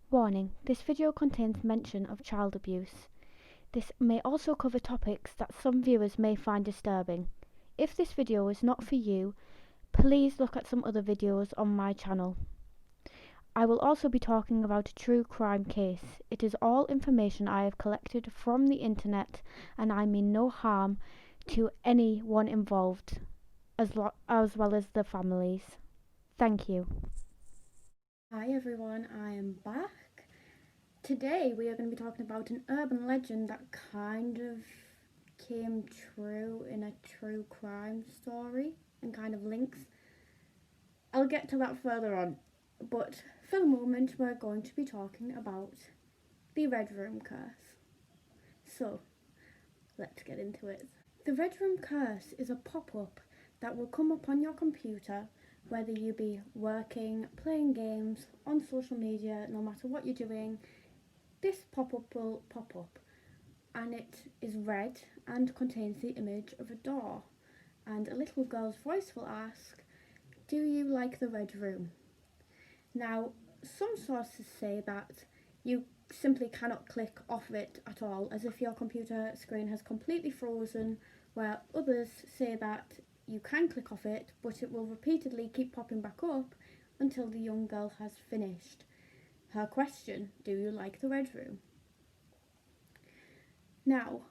Warning, this video contains mention of child abuse. This may also cover topics that some viewers may find disturbing. If this video is not for you, please look at some other videos on my channel. I will also be talking about a true crime case. It is all information I have collected from the internet and I mean no harm to anyone involved, as well as the families. Thank you. Hi everyone, I am back. Today we are going to be talking about an urban legend that kind of came true in a true crime story and kind of links. I'll get to that further on, but for the moment we're going to be talking about the Red Room Curse. So, let's get into it. The Red Room Curse is a pop-up that will come up on your computer whether you be working, playing games, on social media, no matter what you're doing. This pop-up will pop up and it is red and contains the image of a door, and a little girl's voice will ask, "Do you like the Red Room?" Now, some sources say that you simply cannot click off it at all, as if your computer screen has completely frozen, where others say that you can click off it, but it will repeatedly keep popping back up until the young girl has finished her question, "Do you like the Red Room?" Now,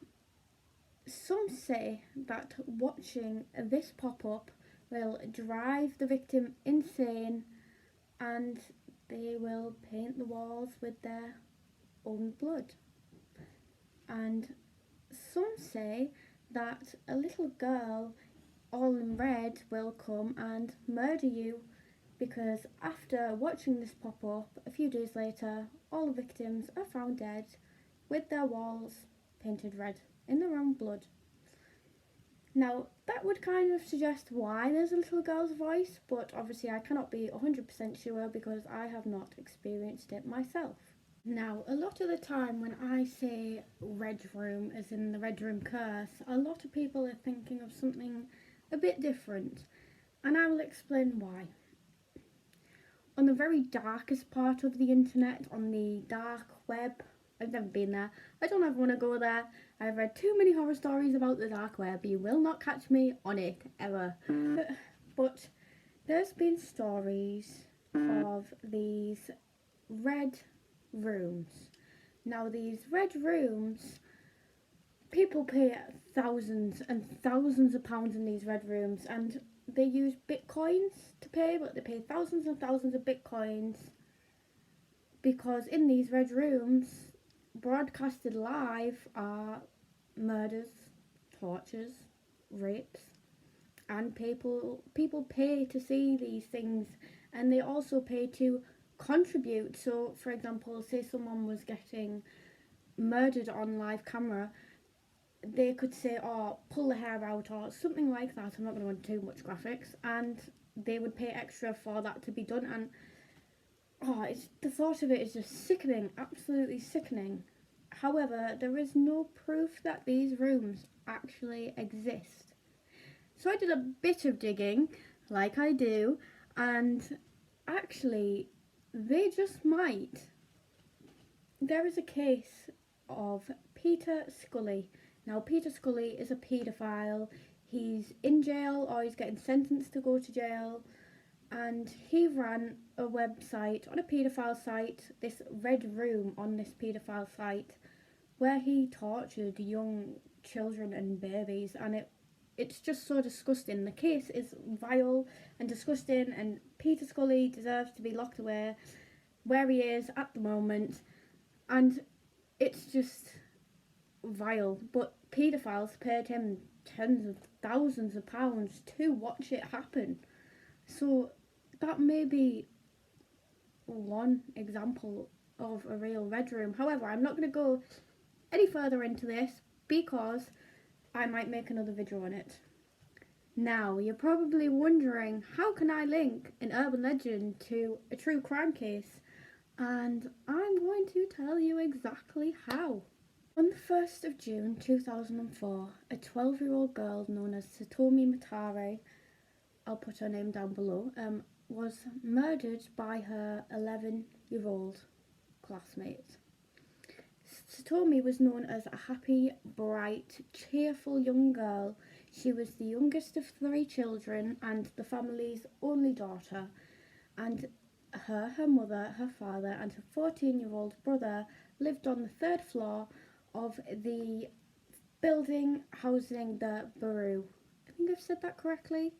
some say that watching this pop-up will drive the victim insane and they will paint the walls with their own blood. And some say that a little girl, all in red, will come and murder you, because after watching this pop up, a few days later, all the victims are found dead with their walls painted red in their own blood. Now, that would kind of suggest why there's a little girl's voice, but obviously I cannot be 100% sure because I have not experienced it myself. Now, a lot of the time when I say Red Room, as in the Red Room Curse, a lot of people are thinking of something a bit different, and I will explain why. On the very darkest part of the internet, on the dark web, I've never been there, I don't ever want to go there. I've read too many horror stories about the dark web. You will not catch me on it, ever. But there's been stories of these red rooms. Now, these red rooms, people pay thousands and thousands of pounds in these red rooms, and they use bitcoins to pay, but they pay thousands and thousands of bitcoins because in these red rooms, broadcasted live, are murders, tortures, rapes, and people pay to see these things, and they also pay to contribute. So, for example, say someone was getting murdered on live camera, they could say, "Oh, pull the hair out," or something like that. I'm not going to go into too much graphics, and they would pay extra for that to be done. And the thought of it is just sickening, absolutely sickening. However, there is no proof that these rooms actually exist. So I did a bit of digging, like I do, and actually, they just might. There is a case of Peter Scully. Now, Peter Scully is a paedophile. He's in jail, or he's getting sentenced to go to jail, and he ran a website on a paedophile site, this Red Room on this paedophile site, where he tortured young children and babies, and it's just so disgusting. The case is vile and disgusting, and Peter Scully deserves to be locked away where he is at the moment, and it's just vile. But paedophiles paid him tens of thousands of pounds to watch it happen. So that may be one example of a real Red Room. However, I'm not going to go any further into this because I might make another video on it. Now, you're probably wondering, how can I link an urban legend to a true crime case? And I'm going to tell you exactly how. On the 1st of June 2004, a 12-year-old girl known as Satomi Matare, I'll put her name down below, was murdered by her 11-year-old classmates. Satomi was known as a happy, bright, cheerful young girl. She was the youngest of 3 children and the family's only daughter, and her mother, her father, and her 14-year-old brother lived on the 3rd floor of the building housing the bureau. I think I've said that correctly.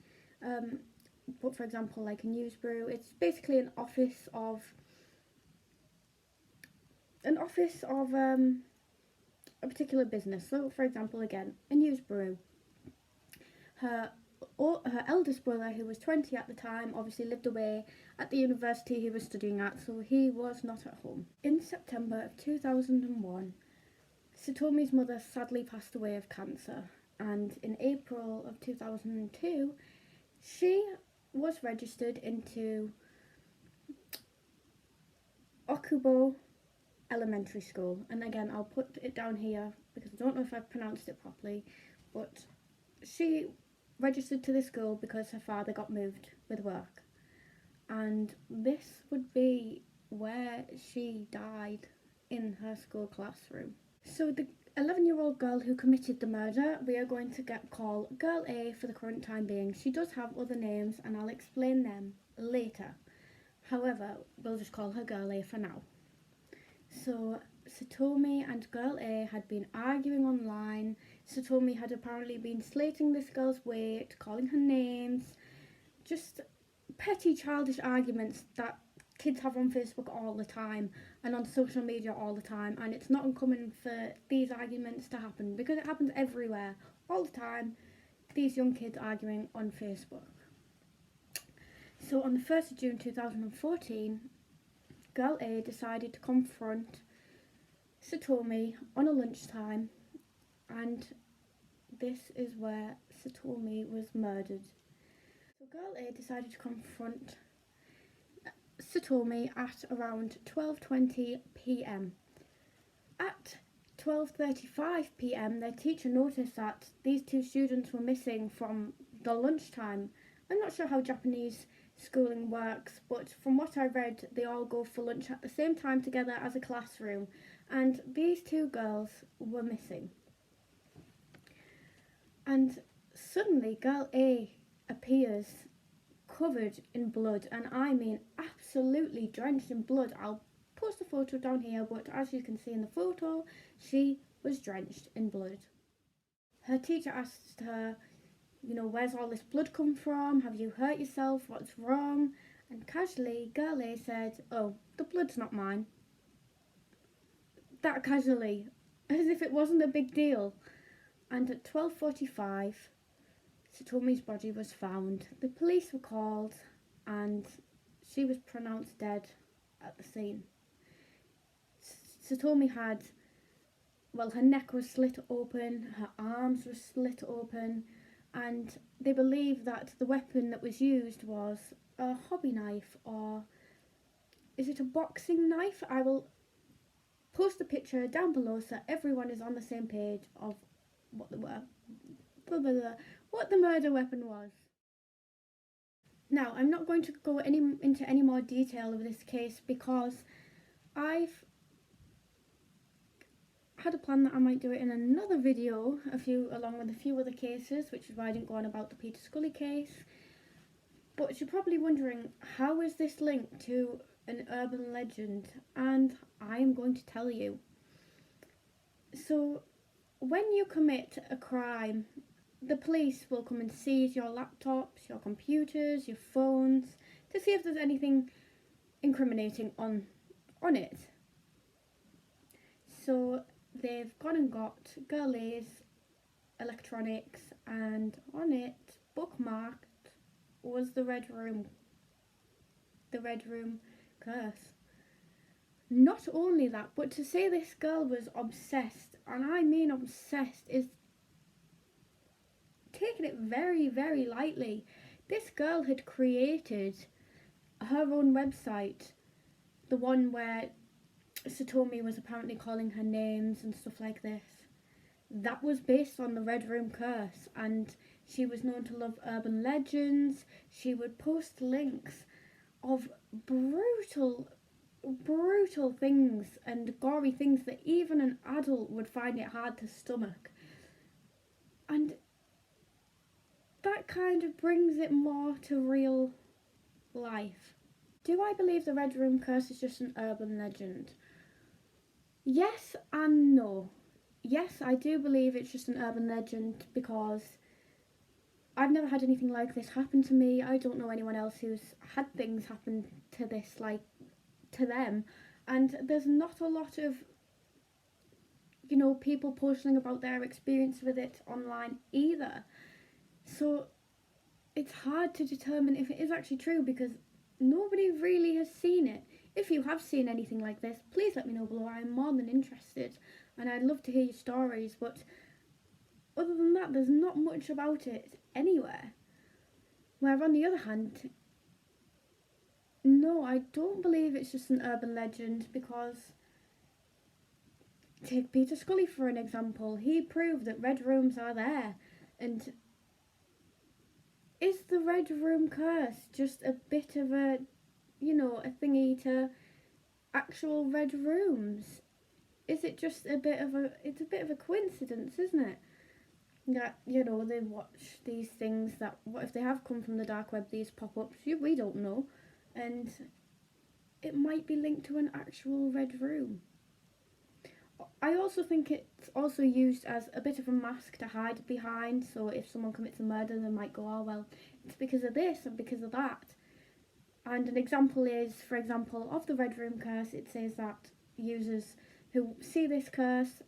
But for example, like a news bureau, it's basically an office of a particular business. So, for example, again, a news bureau. Her eldest brother, who was 20 at the time, obviously lived away at the university he was studying at, so he was not at home. In September of 2001, Satomi's mother sadly passed away of cancer, and in April of 2002, she was registered into Okubo Elementary School. And again, I'll put it down here because I don't know if I've pronounced it properly, but she registered to this school because her father got moved with work, and this would be where she died, in her school classroom. So the 11-year-old girl who committed the murder, we are going to call Girl A for the current time being. She does have other names and I'll explain them later. However, we'll just call her Girl A for now. So Satomi and Girl A had been arguing online. Satomi had apparently been slating this girl's weight, calling her names, just petty childish arguments that kids have on Facebook all the time and on social media all the time, and it's not uncommon for these arguments to happen because it happens everywhere all the time, these young kids arguing on Facebook. So on the 1st of June 2014, Girl A decided to confront Satomi on a lunchtime, and this is where Satomi was murdered. So Girl A decided to confront Satomi at around 12:20 p.m. At 12:35 p.m, their teacher noticed that these 2 students were missing from the lunchtime. I'm not sure how Japanese schooling works, but from what I read, they all go for lunch at the same time together as a classroom, and these 2 girls were missing. And suddenly Girl A appears covered in blood, and I mean absolutely drenched in blood. I'll post a photo down here, but as you can see in the photo, she was drenched in blood. Her teacher asked her, where's all this blood come from? Have you hurt yourself? What's wrong? And casually, Girl A said, oh, the blood's not mine. That casually, as if it wasn't a big deal. And at 12:45, Satomi's body was found. The police were called and she was pronounced dead at the scene. Satomi had, her neck was slit open, her arms were slit open, and they believe that the weapon that was used was a hobby knife, or is it a boxing knife? I will post a picture down below so everyone is on the same page of what the murder weapon was. Now, I'm not going to go into any more detail of this case because I've had a plan that I might do it in another video, along with a few other cases, which is why I didn't go on about the Peter Scully case. But you're probably wondering, how is this linked to an urban legend? And I am going to tell you. So, when you commit a crime, the police will come and seize your laptops, your computers, your phones, to see if there's anything incriminating on it. So they've gone and got Girl A's electronics, and on it, bookmarked, was the Red Room curse. Not only that, but to say this girl was obsessed, and I mean obsessed, is taking it very, very lightly. This girl had created her own website, the one where Satomi was apparently calling her names and stuff like this. That was based on the Red Room curse, and she was known to love urban legends. She would post links of brutal brutal things and gory things that even an adult would find it hard to stomach. And that kind of brings it more to real life. Do I believe the Red Room curse is just an urban legend? Yes and no. Yes, I do believe it's just an urban legend because I've never had anything like this happen to me. I don't know anyone else who's had things happen to this, like, to them. And there's not a lot of, people posting about their experience with it online either. So it's hard to determine if it is actually true because nobody really has seen it. If you have seen anything like this, please let me know below. I'm more than interested and I'd love to hear your stories, but other than that, there's not much about it anywhere. Where on the other hand, no, I don't believe it's just an urban legend because take Peter Scully for an example. He proved that red rooms are there. And is the Red Room curse just a bit of a, a thingy to actual red rooms? Is it just it's a bit of a coincidence, isn't it? That, they watch these things that, what if they have come from the dark web, these pop-ups, we don't know. And it might be linked to an actual red room. I also think it's also used as a bit of a mask to hide behind, so if someone commits a murder they might go, oh well, it's because of this and because of that. And an example is, for example, of the Red Room curse, it says that users who see this curse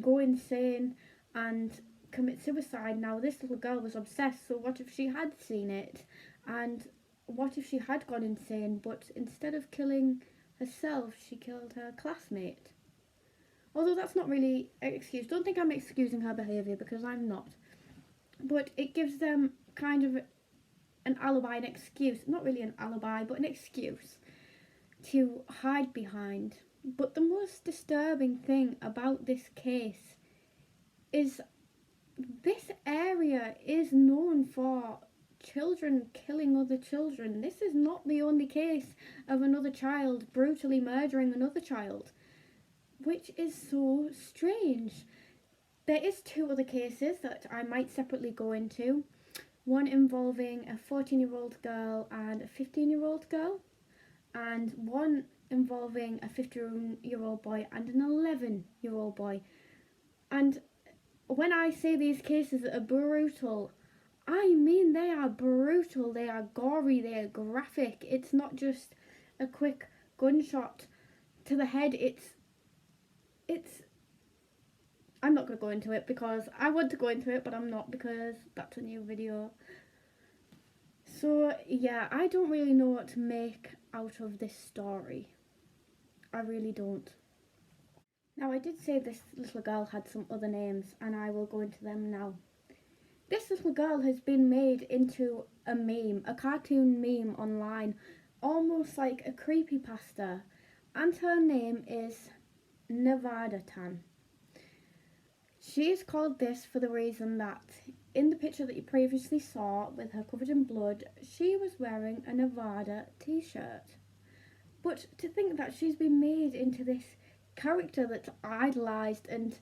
go insane and commit suicide. Now this little girl was obsessed, so what if she had seen it? And what if she had gone insane, but instead of killing herself, she killed her classmate? Although that's not really an excuse. Don't think I'm excusing her behaviour because I'm not. But it gives them kind of an alibi, an excuse. Not really an alibi, but an excuse to hide behind. But the most disturbing thing about this case is this area is known for children killing other children. This is not the only case of another child brutally murdering another child, which is so strange. There is 2 other cases that I might separately go into. One involving a 14-year-old girl and a 15-year-old girl, and one involving a 15-year-old boy and an 11-year-old boy. And when I say these cases are brutal, I mean they are brutal, they are gory, they are graphic. It's not just a quick gunshot to the head, it's I'm not going to go into it because I want to go into it, but I'm not because that's a new video. So yeah, I don't really know what to make out of this story. I really don't. Now I did say this little girl had some other names and I will go into them now. This little girl has been made into a meme, a cartoon meme online, almost like a creepypasta, and her name is Nevada Tan. She is called this for the reason that in the picture that you previously saw with her covered in blood, she was wearing a Nevada t-shirt. But to think that she's been made into this character that's idolised and,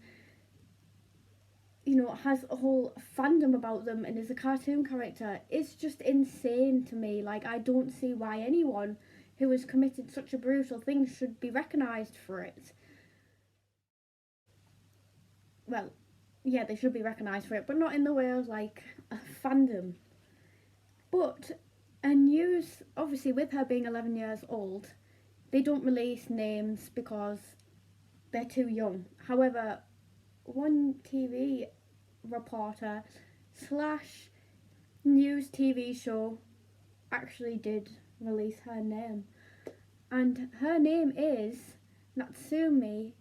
has a whole fandom about them and is a cartoon character is just insane to me. Like, I don't see why anyone who has committed such a brutal thing should be recognised for it. Well, yeah, they should be recognised for it, but not in the way of, like, a fandom. But a news, obviously with her being 11 years old, they don't release names because they're too young. However, one TV reporter / news TV show actually did release her name. And her name is Natsumi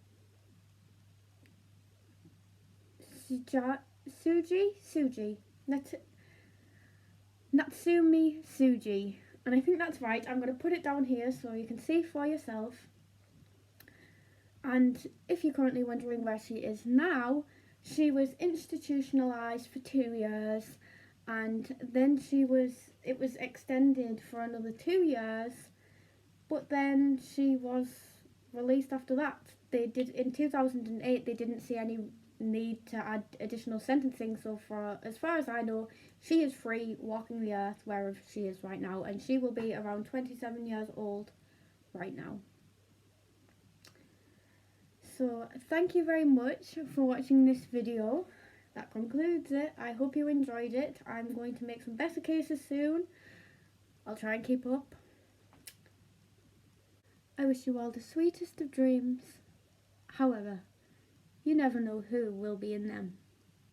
Natsumi Suji. And I think that's right. I'm going to put it down here so you can see for yourself. And if you're currently wondering where she is now, she was institutionalised for 2 years, and then it was extended for another 2 years, but then she was released after that. They did in 2008. They didn't see any need to add additional sentencing. So, for as far as I know, she is free walking the earth wherever she is right now, and she will be around 27 years old right now. So, thank you very much for watching this video. That concludes it. I hope you enjoyed it. I'm going to make some better cases soon. I'll try and keep up. I wish you all the sweetest of dreams. However, you never know who will be in them.